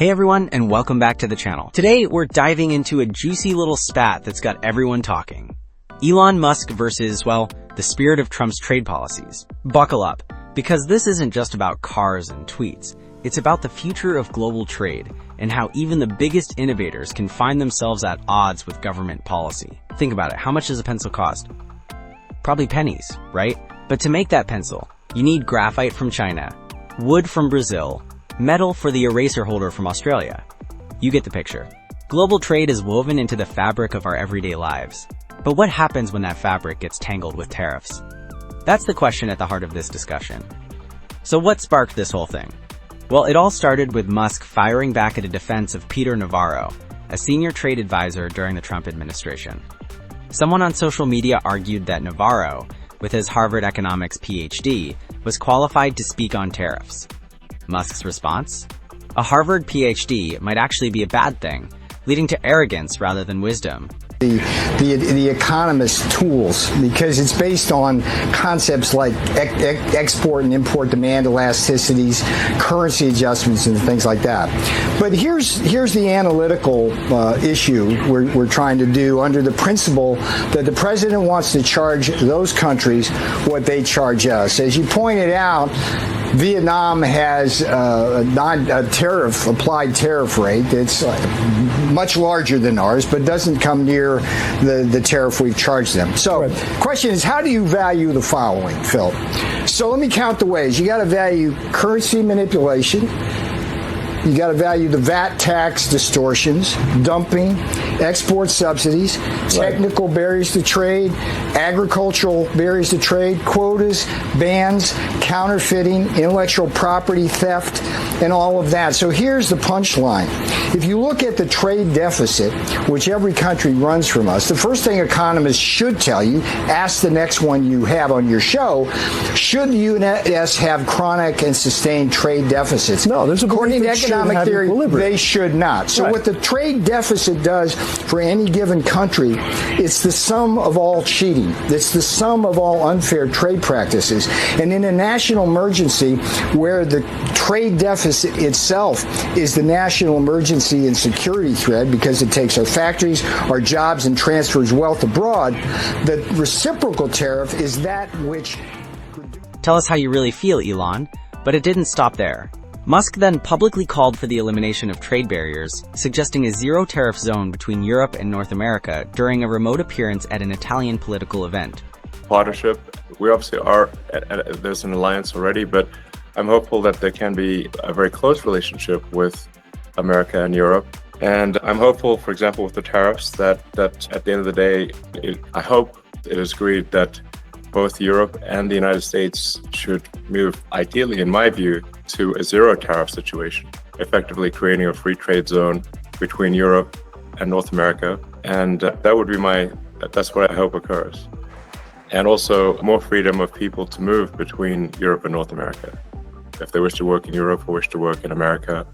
Hey everyone, and welcome back to the channel. Today, we're diving into a juicy little spat that's got everyone talking. Elon Musk versus, well, the spirit of Trump's trade policies. Buckle up, because this isn't just about cars and tweets. It's about the future of global trade, and how even the biggest innovators can find themselves at odds with government policy. Think about it, how much does a pencil cost? Probably pennies, right? But to make that pencil, you need graphite from China, wood from Brazil, metal for the eraser holder from Australia. You get the picture. Global trade is woven into the fabric of our everyday lives. But what happens when that fabric gets tangled with tariffs? That's the question at the heart of this discussion. So what sparked this whole thing? Well, it all started with Musk firing back at a defense of Peter Navarro, a senior trade advisor during the Trump administration. Someone on social media argued that Navarro, with his Harvard economics PhD, was qualified to speak on tariffs. Musk's response? A Harvard PhD might actually be a bad thing, leading to arrogance rather than wisdom. The economist's tools, because it's based on concepts like export and import demand elasticities, currency adjustments, and things like that. But here's the analytical issue we're trying to do under the principle that the president wants to charge those countries what they charge us. As you pointed out, Vietnam has a applied tariff rate that's much larger than ours, but doesn't come near the tariff we've charged them. So, question is, how do you value the following, Phil? So let me count the ways. You got to value currency manipulation. You got to value the VAT tax distortions, dumping, export subsidies, technical barriers to trade, agricultural barriers to trade, quotas, bans, counterfeiting, intellectual property theft, and all of that. So here's the punchline. If you look at the trade deficit, which every country runs from us, the first thing economists should tell you, ask the next one you have on your show, should the U.S. have chronic and sustained trade deficits? No, there's a according to economic theory, they should not. So what the trade deficit does for any given country, it's the sum of all cheating. It's the sum of all unfair trade practices. And in a national emergency where the trade deficit itself is the national emergency and security threat because it takes our factories, our jobs, and transfers wealth abroad, the reciprocal tariff is that which... Tell us how you really feel, Elon. But it didn't stop there. Musk then publicly called for the elimination of trade barriers, suggesting a zero-tariff zone between Europe and North America during a remote appearance at an Italian political event. Partnership, we obviously are, there's an alliance already, but I'm hopeful that there can be a very close relationship with America and Europe. And I'm hopeful, for example, with the tariffs, that at the end of the day, I hope it is agreed that both Europe and the United States should move, ideally, in my view, to a zero tariff situation, effectively creating a free trade zone between Europe and North America. And that would be that's what I hope occurs. And also more freedom of people to move between Europe and North America. If they wish to work in Europe or wish to work in America,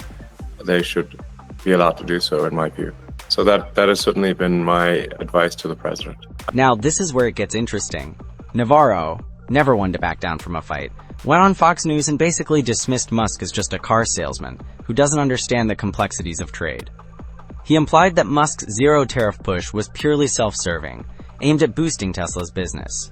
they should be allowed to do so, in my view. So that has certainly been my advice to the president. Now, this is where it gets interesting. Navarro, never one to back down from a fight, went on Fox News and basically dismissed Musk as just a car salesman who doesn't understand the complexities of trade. He implied that Musk's zero-tariff push was purely self-serving, aimed at boosting Tesla's business.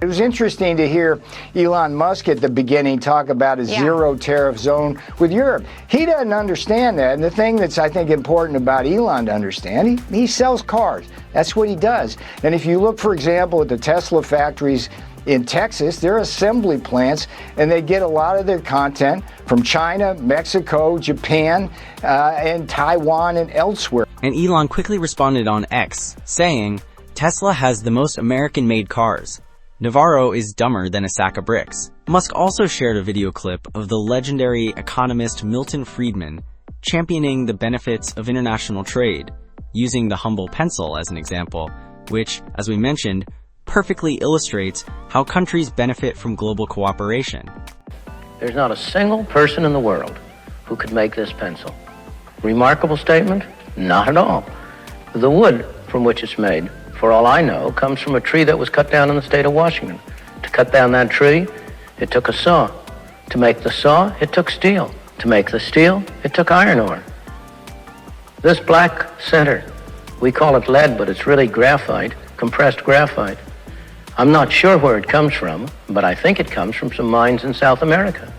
It was interesting to hear Elon Musk at the beginning talk about a zero-tariff zone with Europe. He doesn't understand that. And the thing that's, I think, important about Elon to understand, he sells cars. That's what he does. And if you look, for example, at the Tesla factories in Texas, they're assembly plants, and they get a lot of their content from China, Mexico, Japan, and Taiwan, and elsewhere. And Elon quickly responded on X, saying, Tesla has the most American-made cars. Navarro is dumber than a sack of bricks. Musk also shared a video clip of the legendary economist Milton Friedman championing the benefits of international trade, using the humble pencil as an example, which, as we mentioned, perfectly illustrates how countries benefit from global cooperation. There's not a single person in the world who could make this pencil. Remarkable statement? Not at all. The wood from which it's made, for all I know, comes from a tree that was cut down in the state of Washington. To cut down that tree, it took a saw. To make the saw, it took steel. To make the steel, it took iron ore. This black center, we call it lead, but it's really graphite, compressed graphite. I'm not sure where it comes from, but I think it comes from some mines in South America.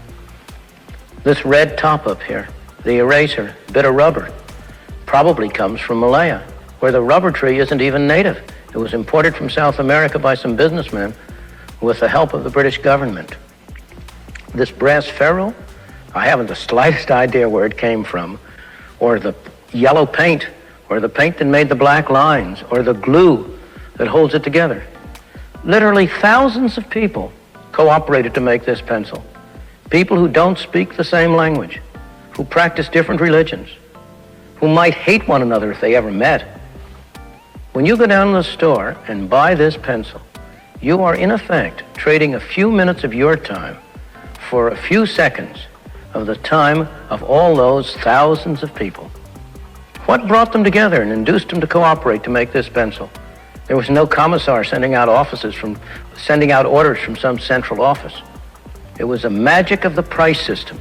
This red top up here, the eraser, bit of rubber, probably comes from Malaya, where the rubber tree isn't even native. It was imported from South America by some businessmen with the help of the British government. This brass ferrule, I haven't the slightest idea where it came from, or the yellow paint, or the paint that made the black lines, or the glue that holds it together. Literally thousands of people cooperated to make this pencil. People who don't speak the same language, who practice different religions, who might hate one another if they ever met. When you go down to the store and buy this pencil, you are in effect trading a few minutes of your time for a few seconds of the time of all those thousands of people. What brought them together and induced them to cooperate to make this pencil? There was no commissar sending out orders from some central office. It was a magic of the price system,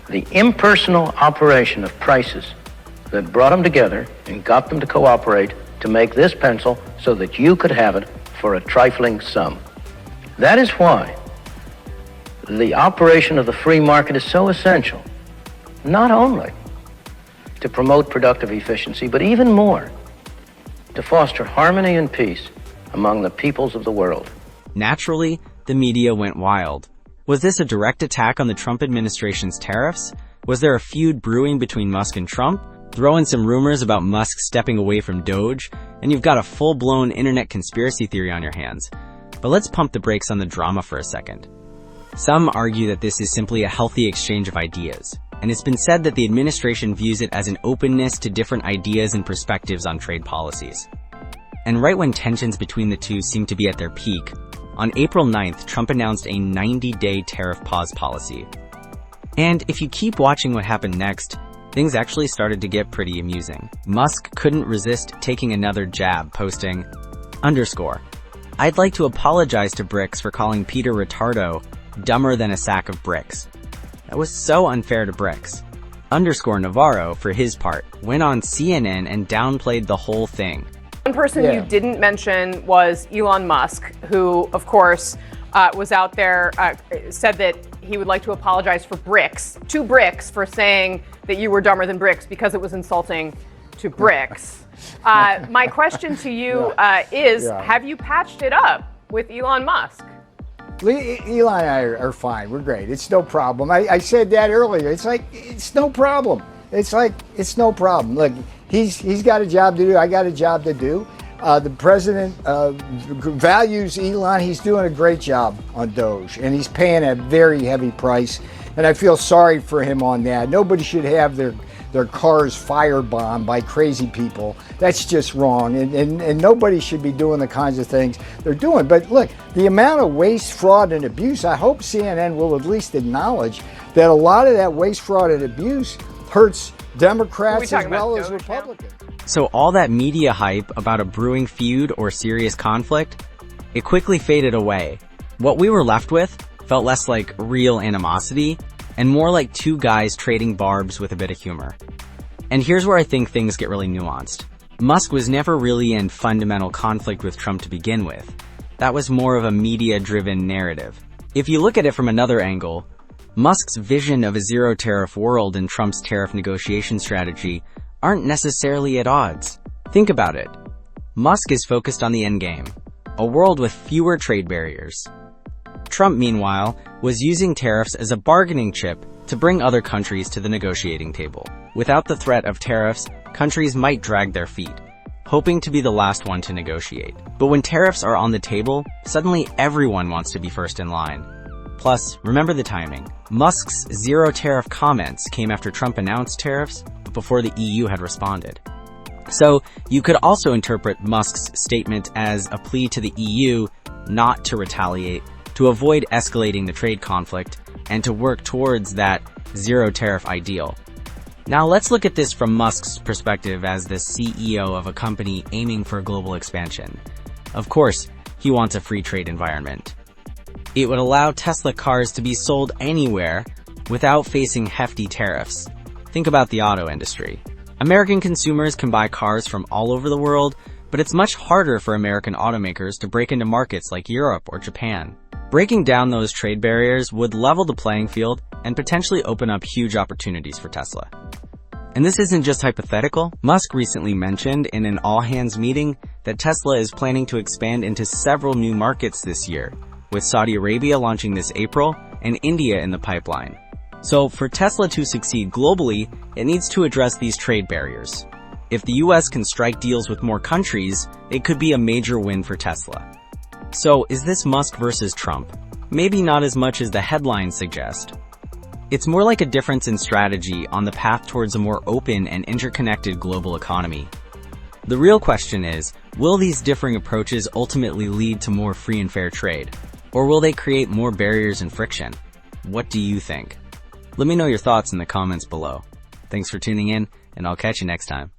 the impersonal operation of prices that brought them together and got them to cooperate to make this pencil so that you could have it for a trifling sum. That is why the operation of the free market is so essential, not only to promote productive efficiency, but even more, to foster harmony and peace among the peoples of the world. Naturally, the media went wild. Was this a direct attack on the Trump administration's tariffs? Was there a feud brewing between Musk and Trump? Throw in some rumors about Musk stepping away from Doge, and you've got a full-blown internet conspiracy theory on your hands. But let's pump the brakes on the drama for a second. Some argue that this is simply a healthy exchange of ideas, and it's been said that the administration views it as an openness to different ideas and perspectives on trade policies. And right when tensions between the two seem to be at their peak, on April 9th, Trump announced a 90-day tariff pause policy. And if you keep watching what happened next, things actually started to get pretty amusing. Musk couldn't resist taking another jab, posting, "I'd like to apologize to BRICS for calling Peter Retardo dumber than a sack of bricks. That was so unfair to BRICS." Navarro, for his part, went on CNN and downplayed the whole thing. One person you didn't mention was Elon Musk, who, of course, was out there, said that he would like to apologize to BRICS, for saying that you were dumber than BRICS because it was insulting to BRICS. My question to you is, have you patched it up with Elon Musk? Elon and I are fine. We're great. It's no problem. I said that earlier. It's like, it's no problem. It's no problem. Look, he's got a job to do. I got a job to do. The president values Elon. He's doing a great job on Doge, and he's paying a very heavy price. And I feel sorry for him on that. Nobody should have their cars firebombed by crazy people. That's just wrong. And nobody should be doing the kinds of things they're doing. But look, the amount of waste, fraud, and abuse, I hope CNN will at least acknowledge that a lot of that waste, fraud, and abuse hurts Democrats as well as Republicans. So all that media hype about a brewing feud or serious conflict, it quickly faded away. What we were left with felt less like real animosity and more like two guys trading barbs with a bit of humor. And here's where I think things get really nuanced. Musk was never really in fundamental conflict with Trump to begin with. That was more of a media-driven narrative. If you look at it from another angle, Musk's vision of a zero-tariff world and Trump's tariff negotiation strategy aren't necessarily at odds. Think about it. Musk is focused on the endgame, a world with fewer trade barriers. Trump, meanwhile, was using tariffs as a bargaining chip to bring other countries to the negotiating table. Without the threat of tariffs, countries might drag their feet, hoping to be the last one to negotiate. But when tariffs are on the table, suddenly everyone wants to be first in line. Plus, remember the timing. Musk's zero-tariff comments came after Trump announced tariffs, but before the EU had responded. So, you could also interpret Musk's statement as a plea to the EU not to retaliate, to avoid escalating the trade conflict, and to work towards that zero-tariff ideal. Now let's look at this from Musk's perspective as the CEO of a company aiming for global expansion. Of course, he wants a free trade environment. It would allow Tesla cars to be sold anywhere without facing hefty tariffs. Think about the auto industry. American consumers can buy cars from all over the world, but it's much harder for American automakers to break into markets like Europe or Japan. Breaking down those trade barriers would level the playing field and potentially open up huge opportunities for Tesla. And this isn't just hypothetical. Musk recently mentioned in an all-hands meeting that Tesla is planning to expand into several new markets this year, with Saudi Arabia launching this April and India in the pipeline. So for Tesla to succeed globally, it needs to address these trade barriers. If the US can strike deals with more countries, it could be a major win for Tesla. So is this Musk versus Trump? Maybe not as much as the headlines suggest. It's more like a difference in strategy on the path towards a more open and interconnected global economy. The real question is, will these differing approaches ultimately lead to more free and fair trade? Or will they create more barriers and friction? What do you think? Let me know your thoughts in the comments below. Thanks for tuning in, and I'll catch you next time.